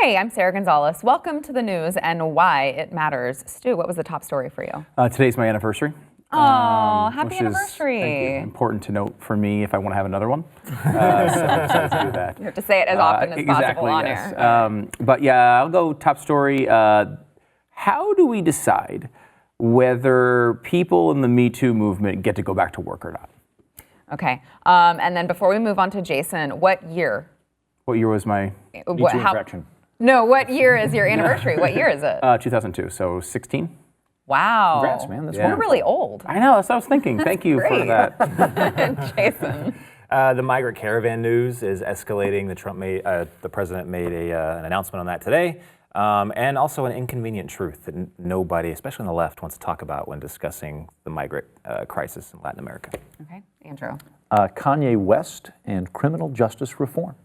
Hey, I'm Sarah Gonzalez. Welcome to the news and why it matters. Stu, what was the top story for you? Today's my anniversary. Oh, happy anniversary. Thank you. Important to note for me if I want to have another one. So I'm excited to do that. You have to say it as often as possible on air. But yeah, I'll go top story. How do we decide whether people in the Me Too movement get to go back to work or not? Okay. And then before we move on to Jason, what year? What year was my Me Too infraction? No, what year is your anniversary? What year is it? 2002, so 16. Wow. Congrats, man. That's You're really old. I know, that's what I was thinking. Thank you for that. Jason. The migrant caravan news is escalating. The president made an announcement on that today. And also an inconvenient truth that nobody, especially on the left, wants to talk about when discussing the migrant crisis in Latin America. Okay, Andrew. Kanye West and criminal justice reform.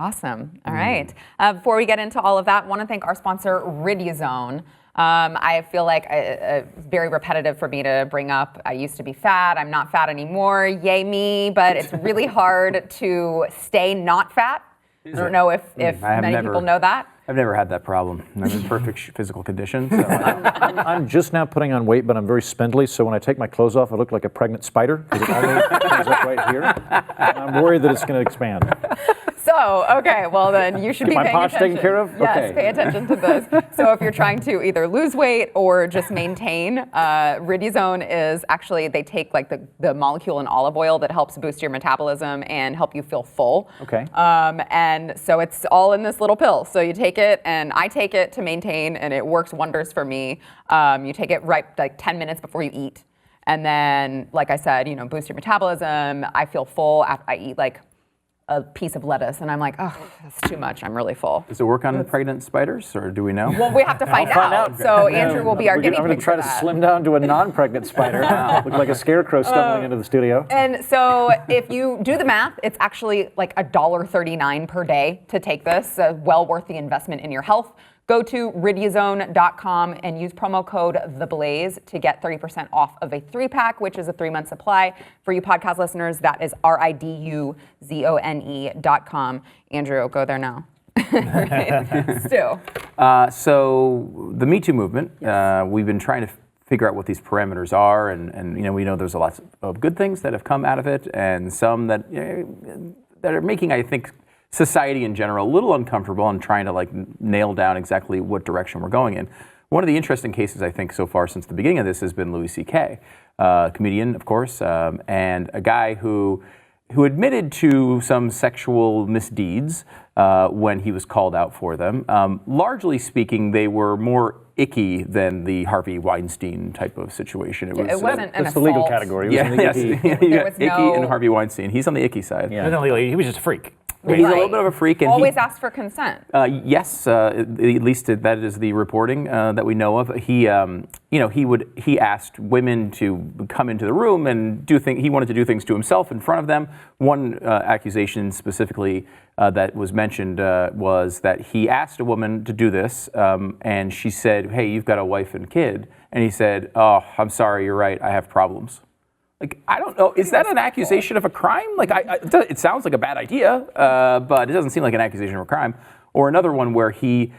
Awesome. All right. Before we get into all of that, I want to thank our sponsor, Riduzone. I feel like it's very repetitive for me to bring up. I used to be fat. I'm not fat anymore. Yay me. But it's really hard to stay not fat. I don't know if many people know that. I've never had that problem. I'm in perfect physical condition. So I'm just now putting on weight, but I'm very spindly, so when I take my clothes off, I look like a pregnant spider, because it only comes up right here. And I'm worried that it's going to expand. So, okay, well then you should be paying attention. My posture taken care of? Yes, Okay. pay attention to this. So if you're trying to either lose weight or just maintain, Riduzone is actually, they take like the molecule in olive oil that helps boost your metabolism and help you feel full. Okay. And so it's all in this little pill. So you take it, and I take it to maintain, and it works wonders for me. You take it right like 10 minutes before you eat. And then, like I said, boost your metabolism. I feel full after I eat like a piece of lettuce, and I'm like, oh, that's too much. I'm really full. does it work on pregnant spiders, or do we know? Well, we have to find out. So Andrew will be our guinea pig. I'm going to try to slim down to a non-pregnant spider. Look like a scarecrow stumbling into the studio. And so if you do the math, it's actually like $1.39 per day to take this. Well worth the investment in your health. Go to riduzone.com and use promo code THEBLAZE to get 30% off of a 3-pack, which is a 3-month supply. For you podcast listeners, that is riduzone.com. Andrew, go there now. Stu. So the Me Too movement, we've been trying to figure out what these parameters are, and we know there's a lot of good things that have come out of it, and some that are making, I think, society in general a little uncomfortable and trying to nail down exactly what direction we're going in. One of the interesting cases I think so far since the beginning of this has been Louis C.K., comedian, of course, and a guy who admitted to some sexual misdeeds when he was called out for them. Largely speaking, they were more icky than the Harvey Weinstein type of situation. It wasn't an That's assault. the legal category. It was in the icky. You got icky and Harvey Weinstein. He's on the icky side. Yeah. He was just a freak. He's a little bit of a freak. And always ask for consent. Yes, at least that is the reporting that we know of. He asked women to come into the room and do things. He wanted to do things to himself in front of them. One accusation specifically that was mentioned was that he asked a woman to do this, and she said, "Hey, you've got a wife and kid," and he said, "Oh, I'm sorry, you're right. I have problems." I don't know. Is that an accusation of a crime? It sounds like a bad idea, but it doesn't seem like an accusation of a crime. Or another one where he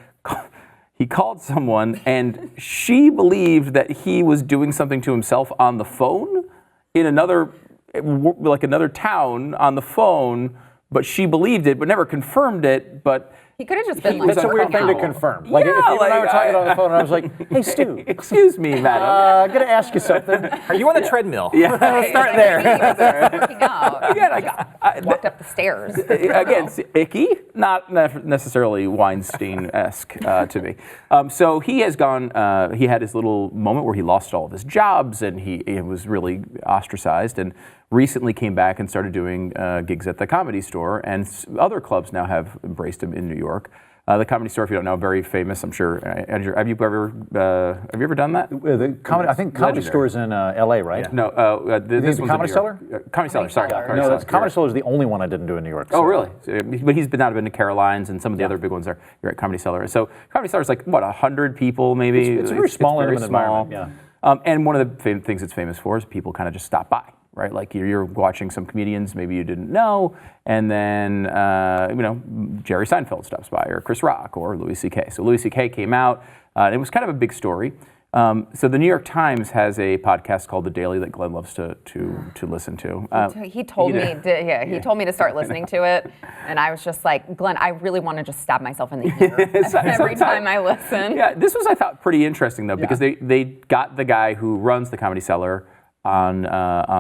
called someone and she believed that he was doing something to himself on the phone in another town on the phone, but she believed it, but never confirmed it. But he could have just been like, that's a weird thing to confirm. If you and I were talking on the phone, and I was like, "Hey, Stu, excuse me, madam, I'm going to ask you something. Are you on the treadmill?" Yeah, let's start there. Working out. Again, walked up the stairs. Again, it's icky, not necessarily Weinstein-esque to me. So he has gone. He had his little moment where he lost all of his jobs, and he was really ostracized, and recently came back and started doing gigs at the Comedy Store, and other clubs now have embraced him in New York. The Comedy Store, if you don't know, very famous. I'm sure. Andrew, have you ever done that? I think Comedy Store is in L.A., right? Yeah. No, this one's Comedy Cellar? Comedy Cellar, sorry. No, Comedy Cellar is the only one I didn't do in New York. Oh, really? But he's been to Caroline's, and some of the other big ones are. You're at Comedy Cellar. So Comedy Cellar is like, what, 100 people maybe? It's a very small, intimate environment. Yeah. And one of the things it's famous for is people kind of just stop by. right? Like you're watching some comedians maybe you didn't know, and then Jerry Seinfeld stops by, or Chris Rock, or Louis C.K. So Louis C.K. came out, and it was kind of a big story. So the New York Times has a podcast called The Daily that Glenn loves to listen to. He told me to start listening to it, and I was just like, Glenn, I really want to just stab myself in the ear every time I listen. Yeah, this was, I thought, pretty interesting though, because they got the guy who runs the Comedy Cellar on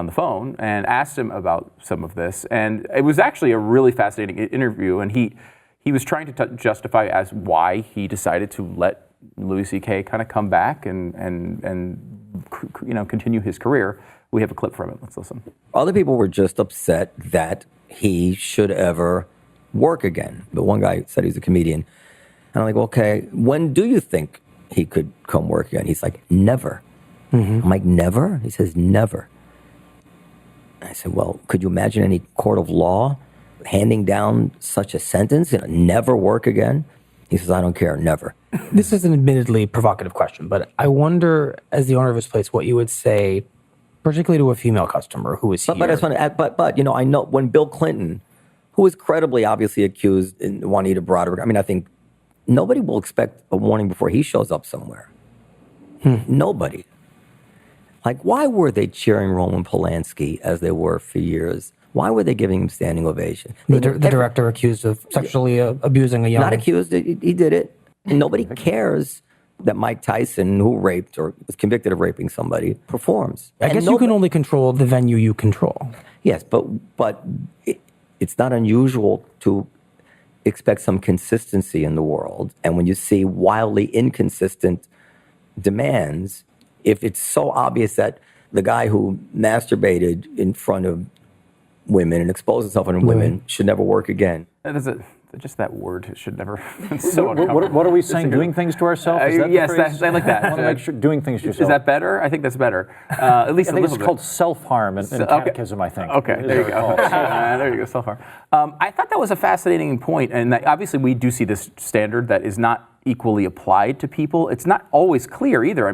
the phone and asked him about some of this, and it was actually a really fascinating interview, and he was trying to justify as why he decided to let Louis C.K. kind of come back and continue his career. We have a clip from it. Let's listen. Other people were just upset that he should ever work again. But one guy said he's a comedian. And I'm like, okay, when do you think he could come work again? He's like, never. I'm like, never? He says, never. I said, well, could you imagine any court of law handing down such a sentence? Never work again? He says, I don't care, never. This is an admittedly provocative question, but I wonder, as the owner of his place, what you would say, particularly to a female customer who is here. But I just want to add, I know when Bill Clinton, who was credibly obviously accused in Juanita Broderick, I think nobody will expect a warning before he shows up somewhere. Nobody. Like, why were they cheering Roman Polanski as they were for years? Why were they giving him standing ovation? The director accused of sexually abusing a young... Not accused, he did it. And nobody cares that Mike Tyson, who raped or was convicted of raping somebody, performs. I guess you can only control the venue you control. Yes, but it's not unusual to expect some consistency in the world. And when you see wildly inconsistent demands, if it's so obvious that the guy who masturbated in front of women and exposed himself in front of women should never work again. Just that word, it should never. It's so uncomfortable. What are we saying? Doing things to ourselves? Yes, I like that. I want to make sure doing things to yourself. Is that better? I think that's better. At least I think it's called self-harm in catechism, I think. Okay, there you go. There you go, self-harm. I thought that was a fascinating point, and obviously we do see this standard that is not equally applied to people. It's not always clear either.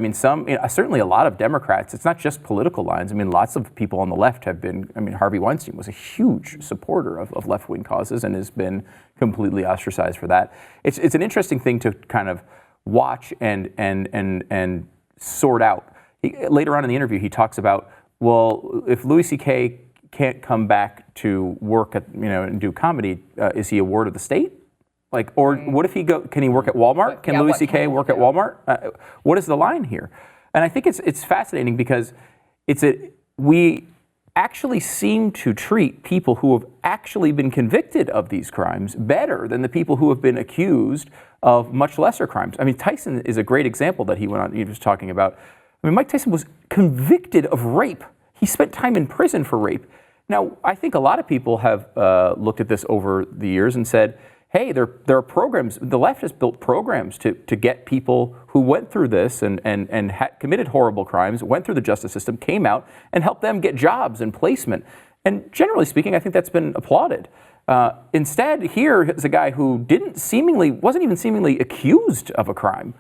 Certainly a lot of Democrats, it's not just political lines. Lots of people on the left have been, Harvey Weinstein was a huge supporter of left-wing causes and has been completely ostracized for that. It's an interesting thing to kind of watch and sort out. Later on in the interview, he talks about, well, if Louis C.K. can't come back to work and do comedy, is he a ward of the state? Or what if can he work at Walmart? Can Louis C.K. work at Walmart? What is the line here? And I think it's fascinating because we actually seem to treat people who have actually been convicted of these crimes better than the people who have been accused of much lesser crimes. Tyson is a great example that he was talking about. Mike Tyson was convicted of rape. He spent time in prison for rape. Now, I think a lot of people have looked at this over the years and said, hey, there are programs, the left has built programs to get people who went through this and committed horrible crimes, went through the justice system, came out, and helped them get jobs and placement. And generally speaking, I think that's been applauded. Instead, here is a guy who wasn't even seemingly accused of a crime,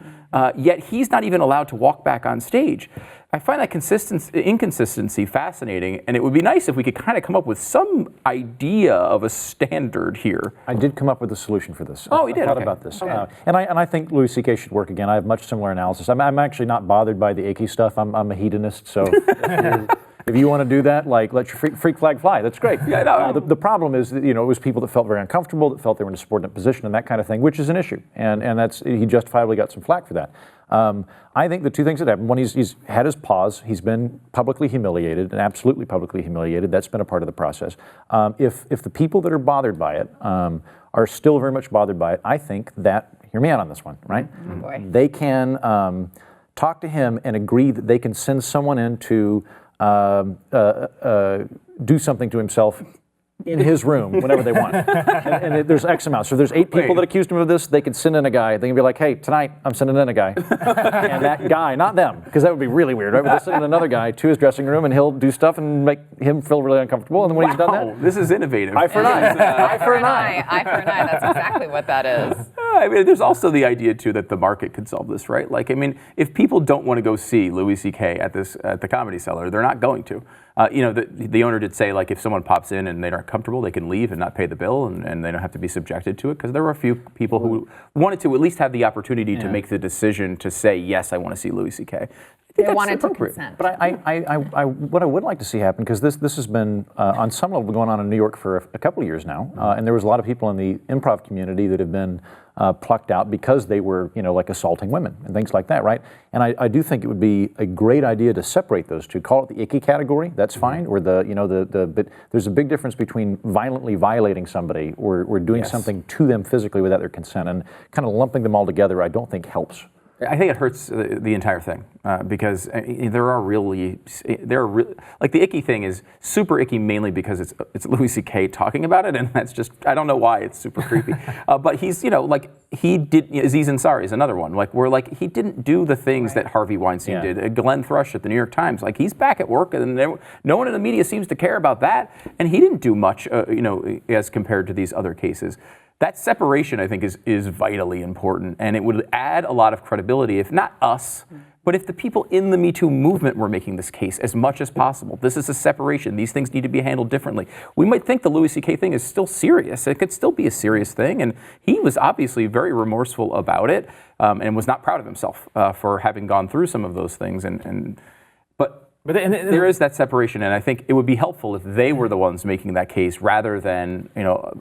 yet he's not even allowed to walk back on stage. I find that inconsistency fascinating, and it would be nice if we could kind of come up with some idea of a standard here. I did come up with a solution for this. Oh, you did? I thought about this. Okay. And I think Louis C.K. should work again. I have much similar analysis. I'm actually not bothered by the icky stuff. I'm a hedonist, so if you want to do that, let your freak flag fly. That's great. Yeah, no. The problem is that, it was people that felt very uncomfortable, that felt they were in a subordinate position and that kind of thing, which is an issue. And he justifiably got some flack for that. I think the two things that happened, one, he's had his pause. He's been publicly humiliated, and absolutely publicly humiliated. That's been a part of the process. If the people that are bothered by it are still very much bothered by it, I think that, hear me out on this one, right? Oh boy. They can talk to him and agree that they can send someone in to do something to himself in his room whenever they want. And there's X amount. So if there's 8 people that accused him of this, they could send in a guy. They can be like, hey, tonight I'm sending in a guy. And that guy, not them, because that would be really weird, right? But they'll send in another guy to his dressing room and he'll do stuff and make him feel really uncomfortable. And then when he's done that, this is innovative. Eye for an eye. Eye for an eye. Eye for an eye. That's exactly what that is. There's also the idea too that the market could solve this, right? If people don't want to go see Louis C.K. at the Comedy Cellar, they're not going to. The owner did say, like, if someone pops in and they aren't comfortable, they can leave and not pay the bill, and they don't have to be subjected to it, because there were a few people who wanted to at least have the opportunity to make the decision to say, yes, I want to see Louis C.K. They wanted to consent. But what I would like to see happen, because this has been on some level going on in New York for a couple of years now, and there was a lot of people in the improv community that have been plucked out because they were, like assaulting women and things like that, right? And I do think it would be a great idea to separate those two. Call it the icky category, that's fine, or but there's a big difference between violently violating somebody or doing something to them physically without their consent, and kind of lumping them all together I don't think helps. I think it hurts the entire thing because there are like the icky thing is super icky mainly because it's Louis C.K. talking about it, and that's just, I don't know why it's super creepy. But he's like he did. Aziz Ansari is another one. Like he didn't do the things that Harvey Weinstein did. Glenn Thrush at the New York Times, like he's back at work, and no one in the media seems to care about that, and he didn't do much, as compared to these other cases. That separation, I think, is vitally important, and it would add a lot of credibility, if not us, but if the people in the Me Too movement were making this case as much as possible. This is a separation. These things need to be handled differently. We might think the Louis C.K. thing is still serious. It could still be a serious thing, and he was obviously very remorseful about it and was not proud of himself for having gone through some of those things. But there is that separation, and I think it would be helpful if they were the ones making that case rather than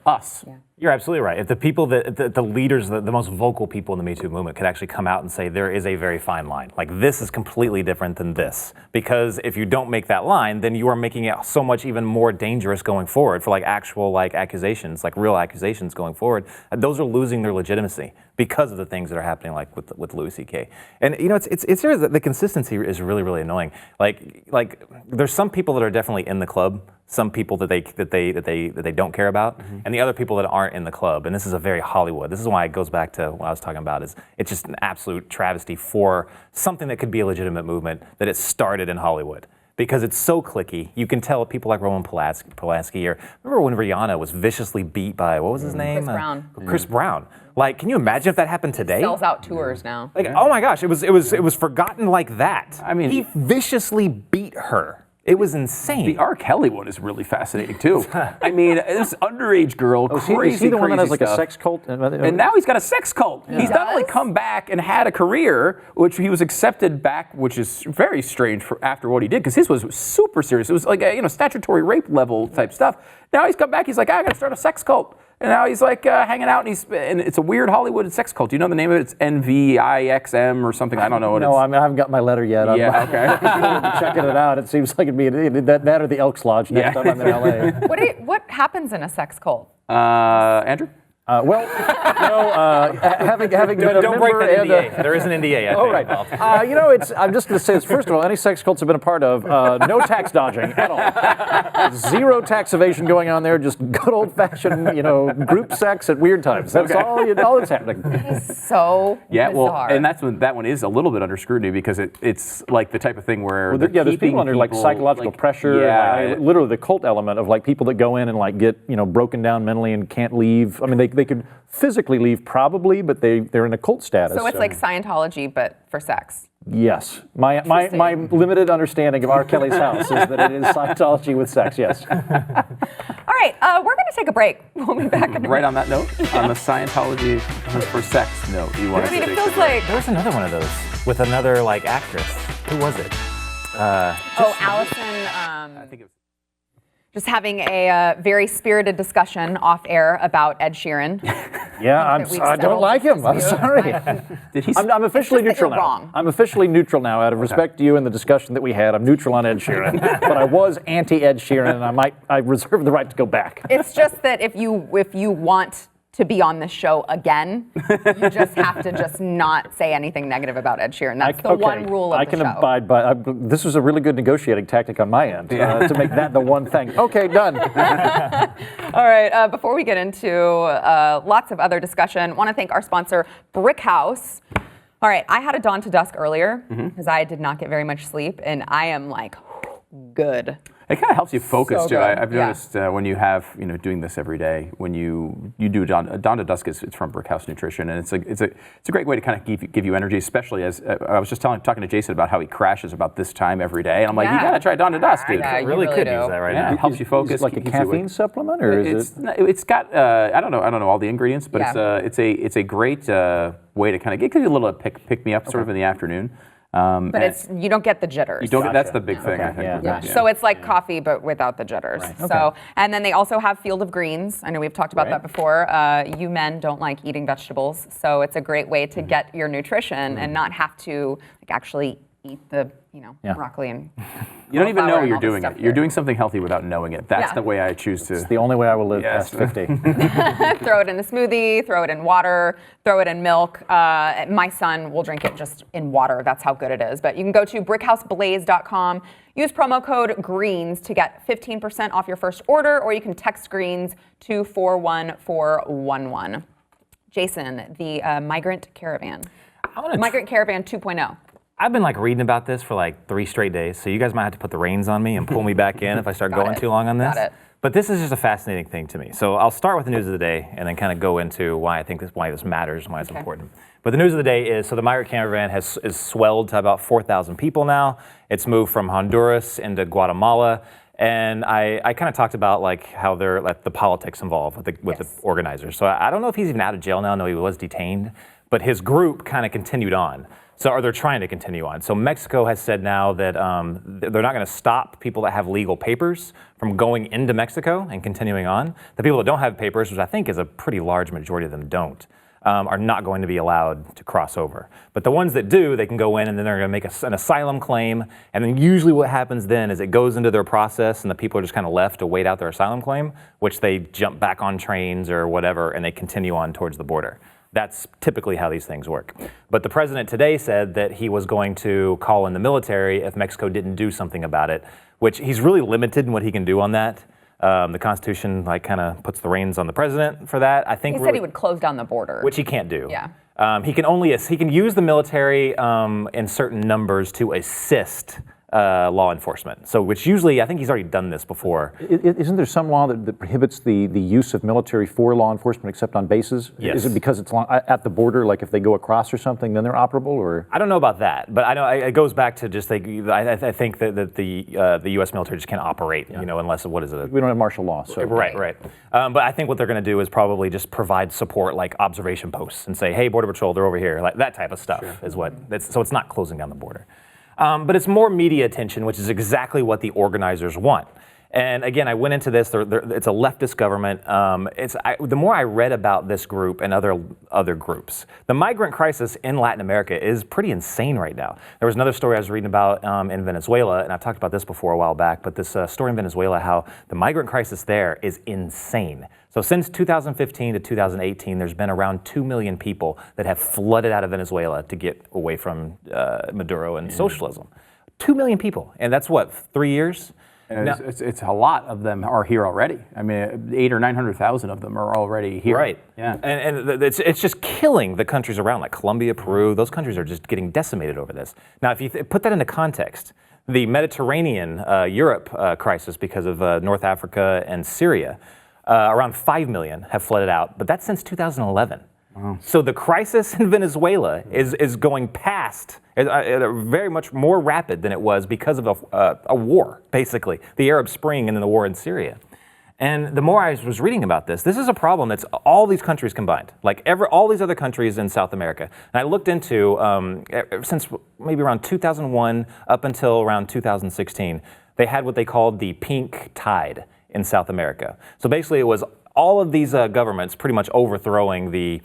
us. Yeah. You're absolutely right. If the people the leaders, the most vocal people in the Me Too movement could actually come out and say there is a very fine line. Like, this is completely different than this. Because if you don't make that line, then you are making it so much even more dangerous going forward for actual accusations, real accusations going forward. Those are losing their legitimacy because of the things that are happening with Louis C.K. And it's the consistency is really, really annoying. Like there's some people that are definitely in the club, some people that they don't care about, and the other people that aren't in the club. And this is a very Hollywood. This is why it goes back to what I was talking about. It's just an absolute travesty for something that could be a legitimate movement that it started in Hollywood. Because it's so cliquey. You can tell people like Roman Polanski, or remember when Rihanna was viciously beat by, what was his name? Chris Brown. Chris Brown. Can you imagine if that happened today? Sells out tours now. Oh my gosh, it was forgotten like that. I mean, he viciously beat her. It was insane. The R. Kelly one is really fascinating too. I mean, this underage girl, crazy, is he the one that has stuff. a sex cult? And now he's got a sex cult. Yeah. He's not only come back and had a career, which he was accepted back, which is very strange after what he did, because his was super serious. It was like statutory rape level type stuff. Now he's come back. He's like, I got to start a sex cult. And now he's hanging out, and it's a weird Hollywood sex cult. Do you know the name of it? It's NVIXM or something. I don't know what it is. No, I haven't got my letter yet. I'm checking it out. It seems like it'd be that or the Elks Lodge next time I'm in LA. What happens in a sex cult? Andrew? Having been a don't member break that NDA. There is an NDA. Oh, right. I'm just going to say this. First of all, any sex cults I've been a part of, no tax dodging at all. Zero tax evasion going on there. Just good old-fashioned, group sex at weird times. That's all that's happening. It's so bizarre. Well, and that one is a little bit under scrutiny because it's like the type of thing where there's people under psychological pressure. Yeah, literally the cult element of people that go in and get broken down mentally and can't leave. I mean, they could physically leave probably, but they're in a cult status. So it's like Scientology, but for sex. Yes. My limited understanding of R. Kelly's house is that it is Scientology with sex, yes. All right, we're going to take a break. We'll be back in a Right on that note, on the Scientology for sex note. It feels like... There was another one of those with another actress. Who was it? Allison... I think it was... Just having a very spirited discussion off air about Ed Sheeran. Yeah, I don't like him. I'm sorry. I'm officially neutral now. Wrong. I'm officially neutral now. Out of respect to you and the discussion that we had, I'm neutral on Ed Sheeran. But I was anti-Ed Sheeran, and I reserve the right to go back. It's just that if you want to be on this show again, you just have to just not say anything negative about Ed Sheeran. That's the one rule of the show. I can abide by. This was a really good negotiating tactic on my end to make that the one thing. Okay, done. All right. Before we get into lots of other discussion, I want to thank our sponsor, Brick House. All right. I had a dawn to dusk earlier because I did not get very much sleep, and I am good. It kind of helps you focus So too. good. I've Yeah. noticed when you have doing this every day, when you do Dawn to Dusk, it's from Brickhouse Nutrition, and it's a great way to kind of give you energy, especially as I was just talking to Jason about how he crashes about this time every day, and I'm like, you Yeah. gotta try Dawn to Dusk, dude. Yeah, you really really could do. use that right Yeah, now. it helps you focus. Is it like a keeps you awake. caffeine supplement, or is it? It's got I don't know all the ingredients, but Yeah. it's a great way to kind of give you a little pick me up sort of in the afternoon. But you don't get the jitters. You don't. That's the big thing, I think. yeah. with Yeah. it, So it's like coffee, but without the jitters. So, and then they also have Field of Greens. I know we've talked about that before. You men don't like eating vegetables, so it's a great way to get your nutrition and not have to actually eat the broccoli and. You don't even cauliflower know and you're all this doing stuff it. here. You're doing something healthy without knowing it. That's Yeah. the way I choose to. It's the only way I will live Yes. past 50. Throw it in a smoothie, throw it in water, throw it in milk. My son will drink it just in water. That's how good it is. But you can go to brickhouseblaze.com, use promo code GREENS to get 15% off your first order, or you can text GREENS to 41411. Jason, the migrant caravan. Migrant caravan 2.0. I've been reading about this for 3 straight days, so you guys might have to put the reins on me and pull me back in if I start going it. too long on this. Got it. But this is just a fascinating thing to me. So I'll start with the news of the day and then kind of go into why I think why this matters and why it's important. But the news of the day is, so the migrant caravan is swelled to about 4,000 people now. It's moved from Honduras into Guatemala. And I kind of talked about how they're the politics involved with the organizers. So I don't know if he's even out of jail now. No, he was detained, but his group kind of continued on. So, or they're trying to continue on. So Mexico has said now that they're not going to stop people that have legal papers from going into Mexico and continuing on. The people that don't have papers, which I think is a pretty large majority of them don't, are not going to be allowed to cross over. But the ones that do, they can go in and then they're going to make an asylum claim. And then usually what happens then is it goes into their process and the people are just kind of left to wait out their asylum claim, which they jump back on trains or whatever and they continue on towards the border. That's typically how these things work. But the president today said that he was going to call in the military if Mexico didn't do something about it, which he's really limited in what he can do on that. The Constitution kind of puts the reins on the president for that. I think He said he would close down the border. which he can't do. Yeah. He can use the military in certain numbers to assist law enforcement. So, which usually, I think he's already done this before. Isn't there some law that prohibits the use of military for law enforcement except on bases? Yes. Is it because it's at the border, like if they go across or something, then they're operable? Or I don't know about that, but I know it goes back to just I think that the U.S. military just can't operate, unless what is it? we don't have martial law, so Right. But I think what they're going to do is probably just provide support, like observation posts, and say, "Hey, Border Patrol, they're over here." Like that type of stuff is what. So it's not closing down the border. But it's more media attention, which is exactly what the organizers want. And again, I went into this. It's a leftist government. The more I read about this group and other groups, the migrant crisis in Latin America is pretty insane right now. There was another story I was reading about in Venezuela, and I've talked about this before a while back. But this story in Venezuela, how the migrant crisis there is insane. So since 2015 to 2018, there's been around 2 million people that have flooded out of Venezuela to get away from Maduro and socialism. 2 million people, and that's what, 3 years? And it's a lot of them are here already. I mean, 800,000 or 900,000 of them are already here. Right. Yeah. And it's just killing the countries around, like Colombia, Peru. Those countries are just getting decimated over this. Now, if you put that into context, the Mediterranean Europe crisis because of North Africa and Syria, around 5 million have flooded out, but that's since 2011. Wow. So the crisis in Venezuela is going past, very much more rapid than it was because of a war, basically, the Arab Spring and then the war in Syria. And the more I was reading about this is a problem that's all these countries combined, all these other countries in South America. And I looked into, since maybe around 2001 up until around 2016, they had what they called the pink tide in South America. So basically it was all of these governments pretty much overthrowing the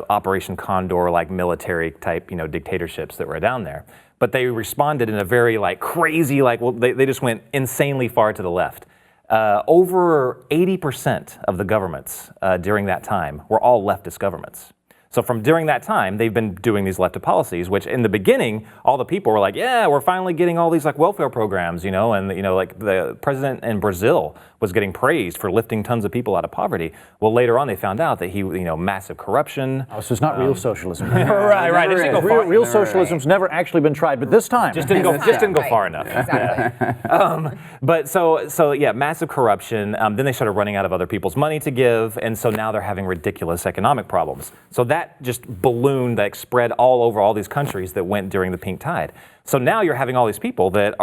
Operation Condor military type dictatorships that were down there. But they responded in a very crazy they just went insanely far to the left. Over 80% of the governments during that time were all leftist governments. So from during that time, they've been doing these leftist policies, which in the beginning, all the people were like, yeah, we're finally getting all these like welfare programs, you know, and, you know, like the president in Brazil was getting praised for lifting tons of people out of poverty. Well, later on, they found out that he, you know, massive corruption. Oh, so it's not real socialism. Right. It didn't go far. Real socialism's never actually been tried, but this time. Just didn't go far enough. Exactly. But so yeah, massive corruption. Then they started running out of other people's money to give, and so now they're having ridiculous economic problems. So that just ballooned, like spread all over all these countries that went during the pink tide. So now you're having all these people that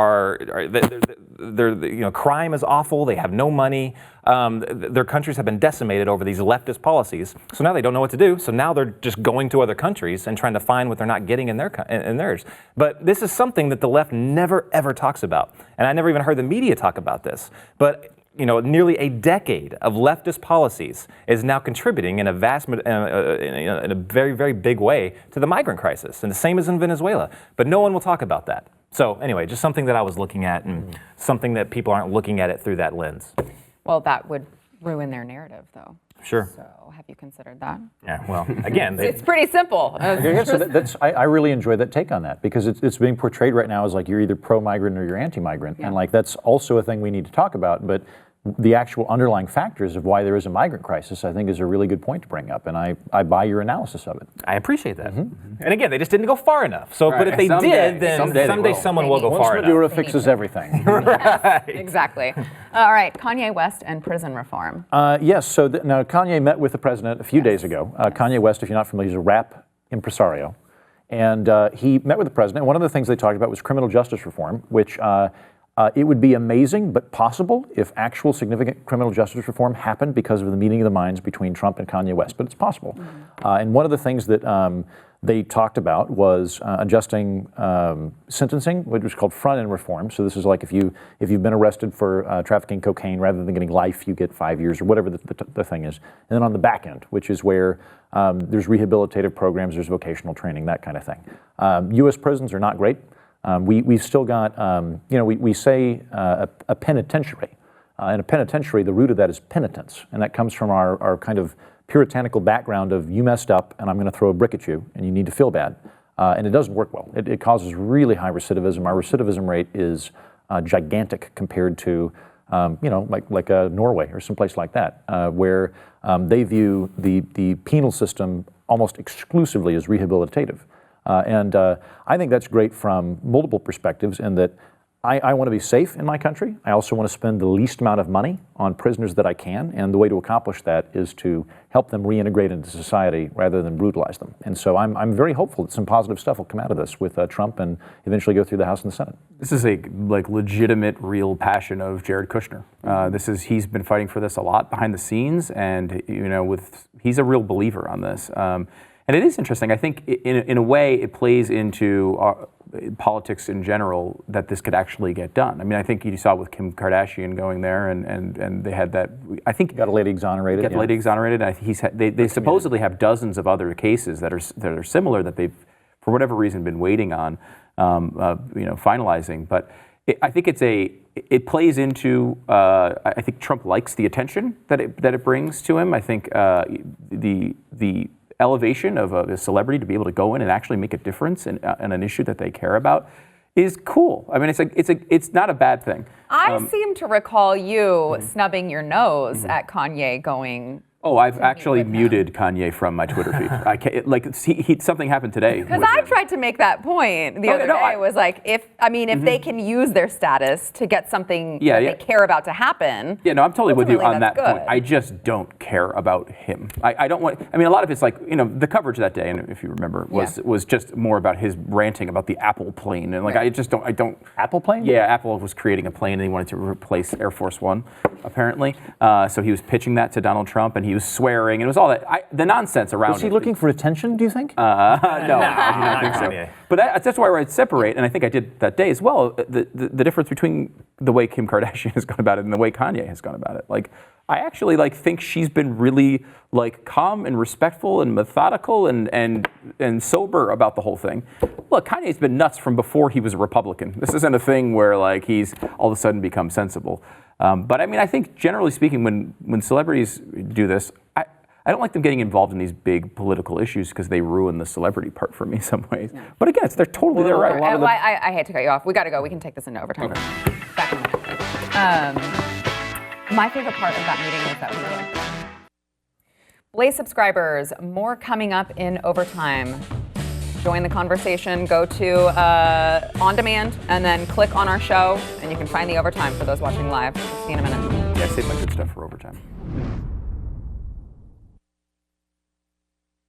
they're you know, crime is awful. They have no money. Their countries have been decimated over these leftist policies. So now they don't know what to do. So now they're just going to other countries and trying to find what they're not getting in theirs. But this is something that the left never ever talks about, and I never even heard the media talk about this. But you know, nearly a decade of leftist policies is now contributing in a in a very, very big way to the migrant crisis, and the same as in Venezuela. But no one will talk about that. So anyway, just something that I was looking at, and something that people aren't looking at it through that lens. Well, that would ruin their narrative, though. Sure. So have you considered that? Yeah. Well, again, It's pretty simple. I really enjoy that take on that, because it's being portrayed right now as like you're either pro-migrant or you're anti-migrant, and like that's also a thing we need to talk about. But the actual underlying factors of why there is a migrant crisis, I think, is a really good point to bring up, and I buy your analysis of it. I appreciate that. And again, they just didn't go far enough. So, but if they did, then someday someone will go far enough. Maduro fixes everything. Exactly. All right, Kanye West and prison reform. Yes, so now Kanye met with the president a few days ago. Kanye West, if you're not familiar, is a rap impresario. And he met with the president. One of the things they talked about was criminal justice reform, which it would be amazing but possible if actual significant criminal justice reform happened because of the meeting of the minds between Trump and Kanye West, but it's possible. And one of the things that they talked about was adjusting sentencing, which was called front-end reform. So this is like if you've been arrested for trafficking cocaine, rather than getting life, you get 5 years or whatever the thing is. And then on the back end, which is where there's rehabilitative programs, there's vocational training, that kind of thing. U.S. prisons are not great. We've still got, we say a penitentiary. In a penitentiary, the root of that is penitence, and that comes from our kind of puritanical background of you messed up and I'm going to throw a brick at you and you need to feel bad. And it doesn't work well. It causes really high recidivism. Our recidivism rate is gigantic compared to, like Norway or someplace like that, where they view the penal system almost exclusively as rehabilitative. And I think that's great from multiple perspectives, in that I want to be safe in my country. I also want to spend the least amount of money on prisoners that I can, and the way to accomplish that is to help them reintegrate into society rather than brutalize them. And so I'm very hopeful that some positive stuff will come out of this with Trump and eventually go through the House and the Senate. This is a legitimate, real passion of Jared Kushner. He's been fighting for this a lot behind the scenes, and he's a real believer on this. And it is interesting. I think in a way it plays into politics in general that this could actually get done. I mean, I think you saw with Kim Kardashian going there, and they had that. I think got a lady exonerated. Got the lady exonerated. And I think they supposedly have dozens of other cases that are similar that they've, for whatever reason, been waiting on, finalizing. But I think it plays into. I think Trump likes the attention that it brings to him. I think the elevation of a celebrity to be able to go in and actually make a difference in an issue that they care about is cool. I mean, it's not a bad thing. I seem to recall you snubbing your nose at Kanye going. Oh, I've actually muted Kanye from my Twitter feed. I can't, something happened today. Because I tried to make that point the other day. Was like, if they can use their status to get something that they care about to happen. Yeah, no, I'm totally with you on that good. point. I just don't care about him. I don't want. I mean, a lot of it's like the coverage that day, and if you remember, was just more about his ranting about the Apple plane, and like I don't. Apple plane? Yeah, Apple was creating a plane, and he wanted to replace Air Force One, apparently. So he was pitching that to Donald Trump, and he was swearing, and it was all that the nonsense around. Was he looking for attention, do you think? No, I do not think so. But that's why I'd separate, and I think I did that day as well, the difference between the way Kim Kardashian has gone about it and the way Kanye has gone about it. Like, I actually think she's been really calm and respectful and methodical and sober about the whole thing. Look, Kanye's been nuts from before he was a Republican. This isn't a thing where he's all of a sudden become sensible. But I mean, I think generally speaking, when celebrities do this, I don't like them getting involved in these big political issues because they ruin the celebrity part for me in some ways. But again, they're totally their right. I hate to cut you off. We got to go. We can take this into overtime. Okay. Back in a minute. My favorite part of that meeting was that we did. Blaze subscribers, more coming up in overtime. Join the conversation. Go to On Demand and then click on our show, and you can find the overtime for those watching live. See you in a minute. Yeah, save my good stuff for overtime.